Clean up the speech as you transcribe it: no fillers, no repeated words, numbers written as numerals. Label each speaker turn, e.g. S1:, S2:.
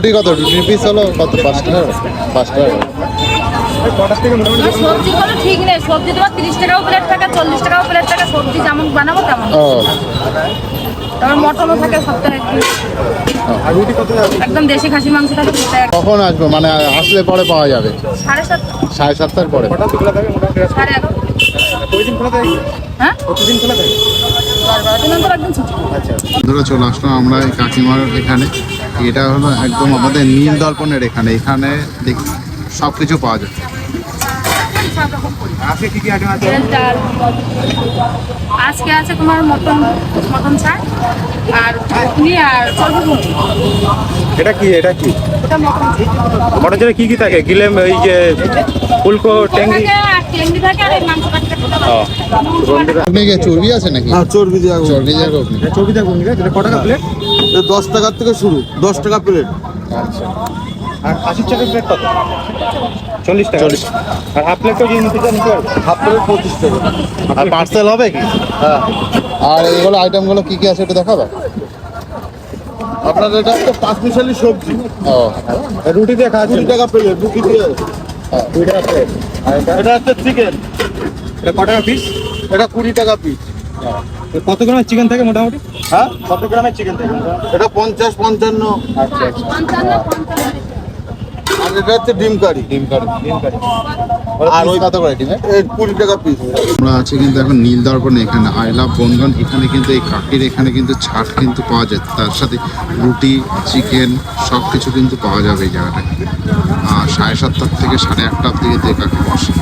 S1: রুটি কত? রুটি পিস হলো কত? 5 টাকা? 5 টাকা।
S2: সবজিগুলো ঠিক নেই, সবজি তোমার 30 টাকাও প্লেট থাকে, 40 টাকাও প্লেট থাকে, সবজি যেমন বানাবো তেমন।
S1: ও
S2: তারপর মটনও থাকে সপ্তাহে একদিন।
S3: আর রুটি কত যাবে?
S2: একদম দেশি খাসি মাংস থাকে সপ্তাহে একদিন।
S1: কখন আসবো? মানে আসলে পরে পাওয়া যাবে?
S2: 7:30,
S1: 7:30 পরে।
S3: কটা খোলা থাকে মোটামুটি?
S2: 11:30।
S3: কয়দিন খোলা থাকে?
S2: হ্যাঁ,
S3: প্রতিদিন খোলা থাকে?
S2: 10-12 দিন অন্তর একদিন ছুটি।
S3: আচ্ছা।
S1: বন্ধুরা চলে আসলাম আমরা এই কাকিমার এখানে। এটা হলো একদম আমাদের নীল দর্পণের এখানে। এখানে সব কিছু পাওয়া যায়।
S2: সব রকম করি।
S3: আজকে কি কি আইটেম আছে?
S2: তেল, ডাল। আজকে আছে তোমার মটন ছাড় আর ঘুগনি আর চর্বি ঘুগনি।
S3: এটা কি? এটা কি?
S2: ওটা মটন ছাড়।
S3: মটন চালে কি কি থাকে? গিলেম, এই যে ফুলকো, ট্যাংরি।
S2: থাকে আর টেংরি থাকে আর এই মাংস কাটতে
S1: আপনি কি চর্বি আছে নাকি?
S4: হ্যাঁ, চর্বি দেওয়া
S1: চর্বি দিয়ে ঘুগনি।
S3: চর্বি দিয়ে ঘুগনি, এটা কত টাকা প্লেট?
S4: 10 টাকার থেকে শুরু, 10 টাকা প্লেট।
S1: আচ্ছা।
S3: আর 80 টাকা প্লেট কত? 40 টাকা। আর হাফ প্লেটও যদি নিতে চান নিতে পারবেন।
S4: হাফ প্লেট 25 টাকা।
S1: আর পার্সেল হবে কি?
S4: হ্যাঁ,
S1: আর এইগুলো আইটেমগুলো কি কি আছে একটু দেখাবে?
S4: আপনার এটা একটা 5 মিশালি সবজি।
S1: ও
S3: আর রুটি দিয়ে খাওয়া
S4: 20 টাকা প্লেট, রুটি দিয়ে।
S3: 2 টাকা প্লেট। আর
S4: এটা হচ্ছে চিকেন,
S3: এটা কত টাকা পিস?
S4: এটা 20 টাকা পিস।
S3: কত গ্রামের চিকেন থাকে মোটামুটি?
S4: হ্যাঁ,
S3: কত গ্রামের চিকেন থাকে?
S4: এটা 50-55।
S3: আচ্ছা আচ্ছা।
S2: 55।
S4: আর এটা হচ্ছে ডিম কারি।
S1: ডিম কারি।
S4: আর ওই
S1: কত করে ডিমে?
S4: 20 টাকা পিস।
S1: আমরা আছি কিন্তু এখন নীল দর্পণে এখানে আই লাভ বনগান। এখানে কিন্তু এই কাকির এখানে কিন্তু ছাট কিন্তু পাওয়া যায়, তার সাথে রুটি, চিকেন সব কিছু কিন্তু পাওয়া যাবে এই জায়গাটায়। 7:30 থেকে 8:30 অব্দি কিন্তু এই কাকি বসে।